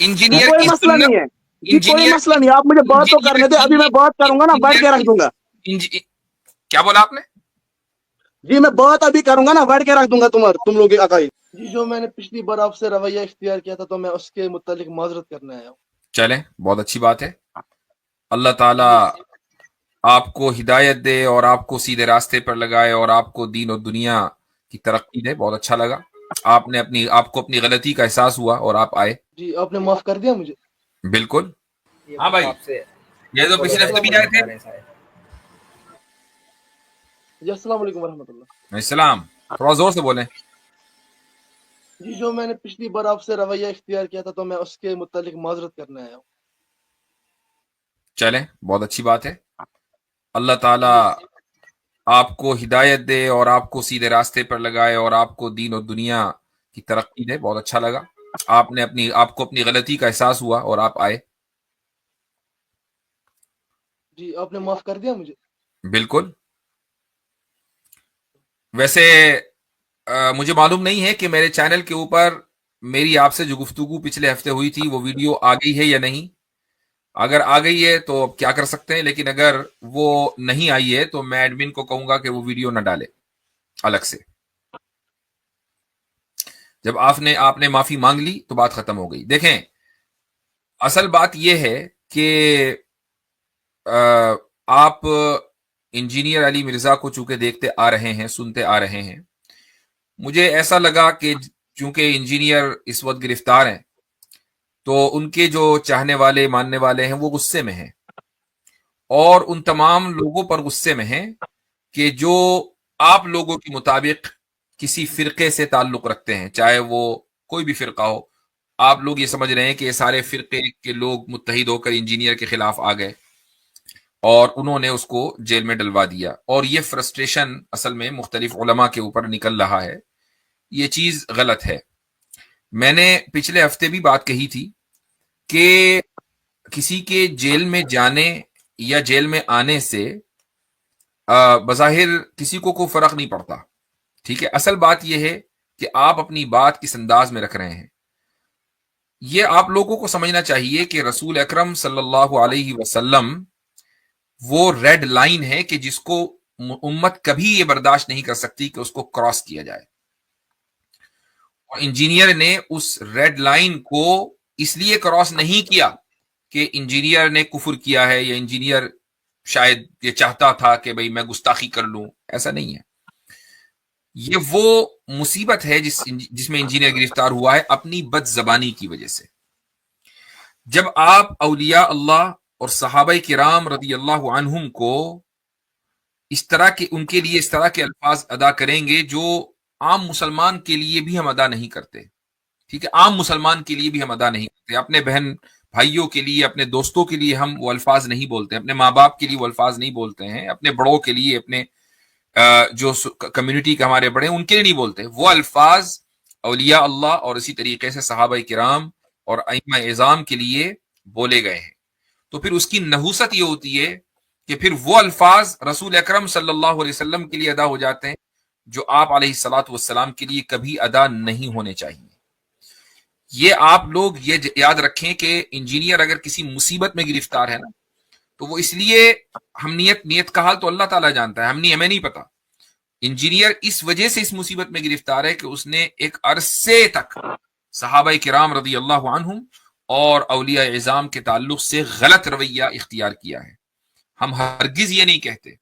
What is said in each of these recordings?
Engineer कोई की मसला सुन्नत, नहीं है जी, कोई इंजीनियर मसला नहीं, आप मुझे बात तो करने दे, अभी मैं बात करूंगा ना, बैठ के रख दूंगा क्या बोला आपने? जी, मैं बात अभी करूंगा ना, बैठ के रख दूंगा तुम लोग के अकाई जी। जो मैंने पिछली बार आपसे रवैया इख्तियार किया था, तो मैं उसके मुतालिक माजरत करने आया हूँ। चलें, बहुत अच्छी बात है। अल्लाह ताला आपको हिदायत दे और आपको सीधे रास्ते पर लगाए और आपको दीन और दुनिया की तरक्की दे। बहुत अच्छा लगा, आपको अपनी गलती का एहसास हुआ और आप आए। जी, आपने माफ कर दिया मुझे। बिल्कुल। हाँ भाई, ये तो पिछले हफ्ते भी आए थे। जी, अस्सलाम वालेकुम वरहमतुल्लाह। इस्लाम, थोड़ा जोर से बोलें। जी, जो मैंने पिछली बार आपसे रवैया इख्तियार किया था, तो मैं उसके मुतालिक माजरत करने आया हूँ। चलें, बहुत अच्छी बात है। अल्लाह ताला आपको हिदायत दे और आपको सीधे रास्ते पर लगाए और आपको दीन और दुनिया की तरक्की दे। बहुत अच्छा लगा, आपको अपनी गलती का एहसास हुआ और आप आए। जी, आपने माफ कर दिया मुझे। बिल्कुल। वैसे मुझे मालूम नहीं है कि मेरे चैनल के ऊपर मेरी आपसे जो गुफ्तगू पिछले हफ्ते हुई थी वो वीडियो आ गई है या नहीं। अगर आ गई है तो अब क्या कर सकते हैं, लेकिन अगर वो नहीं आई है तो मैं एडमिन को कहूंगा कि वो वीडियो न डाले अलग से। जब आपने आपने माफी मांग ली तो बात खत्म हो गई। देखें, असल बात यह है कि आप इंजीनियर अली मिर्जा को चूंकि देखते आ रहे हैं, सुनते आ रहे हैं, मुझे ऐसा लगा कि चूंकि इंजीनियर इस वक्त गिरफ्तार हैं तो उनके जो चाहने वाले मानने वाले हैं वो गुस्से में हैं, और उन तमाम लोगों पर गुस्से में हैं कि जो आप लोगों के मुताबिक किसी फिरके से ताल्लुक रखते हैं, चाहे वो कोई भी फिरका हो। आप लोग ये समझ रहे हैं कि ये सारे फिरके के लोग मुत्तहिद होकर इंजीनियर के खिलाफ आ गए और उन्होंने उसको जेल में डलवा दिया, और ये फ्रस्ट्रेशन असल में मुख्तलिफ उलमा के ऊपर निकल रहा है। ये चीज गलत है। मैंने पिछले हफ्ते भी बात कही थी कि किसी के जेल में जाने या जेल में आने से बज़ाहिर किसी को फर्क नहीं पड़ता। ठीक है, असल बात यह है कि आप अपनी बात किस अंदाज में रख रहे हैं। ये आप लोगों को समझना चाहिए कि रसूल अकरम सल्लल्लाहु अलैहि वसल्लम वो रेड लाइन है कि जिसको उम्मत कभी ये बर्दाश्त नहीं कर सकती कि उसको क्रॉस किया जाए। और इंजीनियर ने उस रेड लाइन को इसलिए क्रॉस नहीं किया कि इंजीनियर ने कुफर किया है या इंजीनियर शायद ये चाहता था कि भाई मैं गुस्ताखी कर लूं। ऐसा नहीं है। ये वो मुसीबत है जिसमें इंजीनियर गिरफ्तार हुआ है अपनी बदजबानी की वजह से। जब आप औलिया अल्लाह और सहाबा किराम रदी अल्लाह अन्हुम को इस तरह के उनके लिए इस तरह के अल्फाज अदा करेंगे जो आम मुसलमान के लिए भी हम अदा नहीं करते। ठीक है, आम मुसलमान के लिए भी हम अदा नहीं करते। अपने बहन भाइयों के लिए, अपने दोस्तों के लिए हम वो अल्फाज नहीं बोलते, अपने माँ बाप के लिए वो अल्फाज नहीं बोलते हैं, अपने बड़ों के लिए, अपने जो कम्युनिटी के हमारे बड़े उनके लिए नहीं बोलते। वो अल्फाज औलिया अल्लाह और इसी तरीके से सहाबा किराम और अइम्मा इज़ाम के लिए बोले गए हैं। तो फिर उसकी नहुसत ये होती है कि फिर वो अल्फाज रसूल अकरम सल्लल्लाहु अलैहि वसल्लम के लिए अदा हो जाते हैं जो आप अलैहिस्सलातु वस्सलाम के लिए कभी अदा नहीं होने चाहिए। ये आप लोग ये याद रखें कि इंजीनियर अगर किसी मुसीबत में गिरफ्तार है ना, तो वो इसलिए, हम नीयत का हाल तो अल्लाह ताला जानता है, हमें नहीं पता। इंजीनियर इस वजह से इस मुसीबत में गिरफ्तार है कि उसने एक अरसे तक सहाबा किराम रदी अल्लाह अन्हुम और औलिया इज़ाम के ताल्लुक से गलत रवैया इख्तियार किया है। हम हरगिज ये नहीं कहते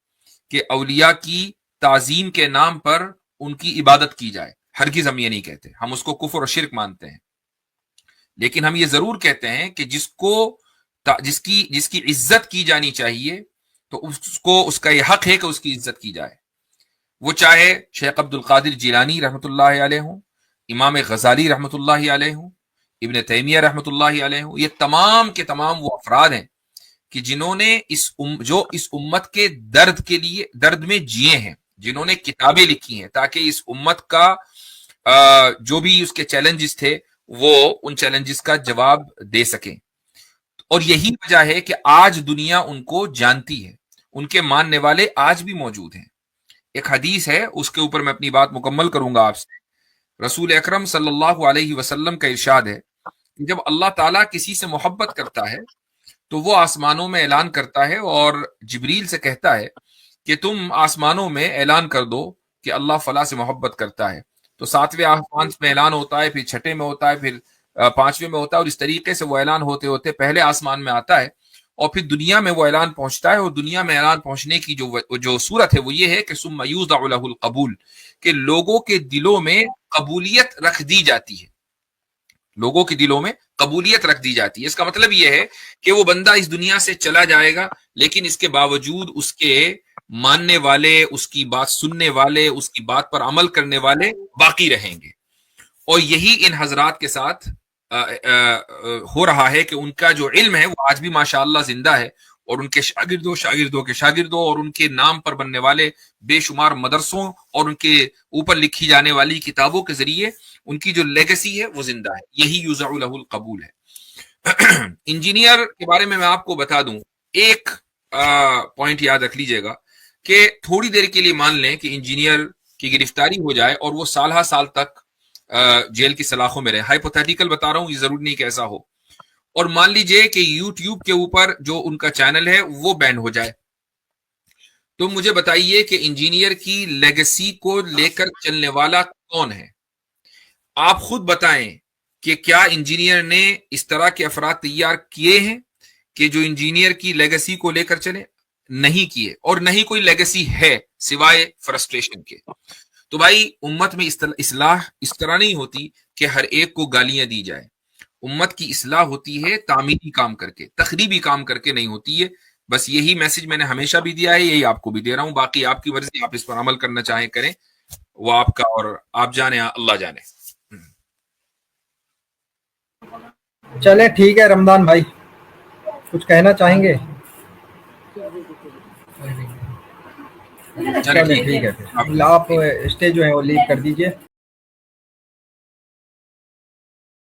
कि औलिया की ताजीम के नाम पर उनकी इबादत की जाए, हरगिज हम ये नहीं कहते। हम उसको कुफ्र और शिर्क मानते हैं। लेकिन हम ये जरूर कहते हैं कि जिसकी जिसकी इज्जत की जानी चाहिए तो उसको उसका ये हक है कि उसकी इज्जत की जाए। वो चाहे शेख अब्दुल कादिर जिलानी रहमतुल्लाह अलैह हो, इमाम गजाली रहमतुल्लाह अलैह हो, इब्न तैमिया रहमतुल्लाह अलैह हो, ये तमाम के तमाम वो अफराद हैं कि जिन्होंने जो इस उम्मत के दर्द के लिए दर्द में जिए हैं, जिन्होंने किताबें लिखी हैं ताकि इस उम्मत का जो भी उसके चैलेंजेस थे वो उन चैलेंजेस का जवाब दे सकें। और यही वजह है कि आज दुनिया उनको जानती है, उनके मानने वाले आज भी मौजूद हैं। एक हदीस है, उसके ऊपर मैं अपनी बात मुकम्मल करूंगा आपसे। रसूल अकरम सल्लल्लाहु अलैहि वसल्लम का इरशाद है کہ جب اللہ تعالیٰ کسی سے محبت کرتا ہے تو وہ آسمانوں میں اعلان کرتا ہے اور جبریل سے کہتا ہے کہ تم آسمانوں میں اعلان کر دو کہ اللہ فلاں سے محبت کرتا ہے. تو 7ویں آسمان میں اعلان ہوتا ہے، پھر 6 میں ہوتا ہے، پھر 5ویں میں ہوتا ہے، اور اس طریقے سے وہ اعلان ہوتے ہوتے پہلے آسمان میں آتا ہے اور پھر دنیا میں وہ اعلان پہنچتا ہے. اور دنیا میں اعلان پہنچنے کی جو صورت ہے وہ یہ ہے کہ ثم یوضع له القبول، کہ لوگوں کے دلوں میں قبولیت رکھ دی جاتی ہے، لوگوں کے دلوں میں قبولیت رکھ دی جاتی ہے. اس کا مطلب یہ ہے کہ وہ بندہ اس دنیا سے چلا جائے گا لیکن اس کے باوجود اس کے ماننے والے، اس کی بات سننے والے، اس کی بات پر عمل کرنے والے باقی رہیں گے. اور یہی ان حضرات کے ساتھ ہو رہا ہے کہ ان کا جو علم ہے وہ آج بھی ماشاءاللہ زندہ ہے، اور ان کے شاگردوں کے شاگردوں اور ان کے نام پر بننے والے بے شمار مدرسوں اور ان کے اوپر لکھی جانے والی کتابوں کے ذریعے ان کی جو لیگسی ہے وہ زندہ ہے. یہی یوزع لہ القبول ہے. انجینئر کے بارے میں آپ کو بتا دوں، ایک پوائنٹ یاد رکھ لیجئے گا کہ تھوڑی دیر کے لیے مان لیں کہ انجینئر کی گرفتاری ہو جائے اور وہ سالہ سال تک جیل کی سلاخوں میں رہے. ہائپوتھیٹیکل بتا رہا ہوں، یہ ضروری نہیں کہ ایسا ہو. اور مان لیجئے کہ یوٹیوب کے اوپر جو ان کا چینل ہے وہ بین ہو جائے، تو مجھے بتائیے کہ انجینئر کی لیگسی کو لے کر چلنے والا کون ہے؟ آپ خود بتائیں کہ کیا انجینئر نے اس طرح کے افراد تیار کیے ہیں کہ جو انجینئر کی لیگسی کو لے کر چلے؟ نہیں کیے، اور نہیں کوئی لیگسی ہے سوائے فرسٹریشن کے. تو بھائی امت میں اصلاح اس طرح نہیں ہوتی کہ ہر ایک کو گالیاں دی جائے. امت کی اصلاح ہوتی ہے تعمیری کام کر کے، تخریبی کام کر کے نہیں ہوتی ہے. بس یہی میسج میں نے ہمیشہ بھی دیا ہے، یہی آپ کو بھی دے رہا ہوں. باقی آپ کی مرضی، آپ اس پر عمل کرنا چاہیں کریں، وہ آپ کا، اور آپ جانے اللہ جانے. چلے ٹھیک ہے رمضان بھائی، کچھ کہنا چاہیں گے؟ چلے ٹھیک ہے، پھر آپ اسٹیج جو ہے وہ لیو کر دیجئے.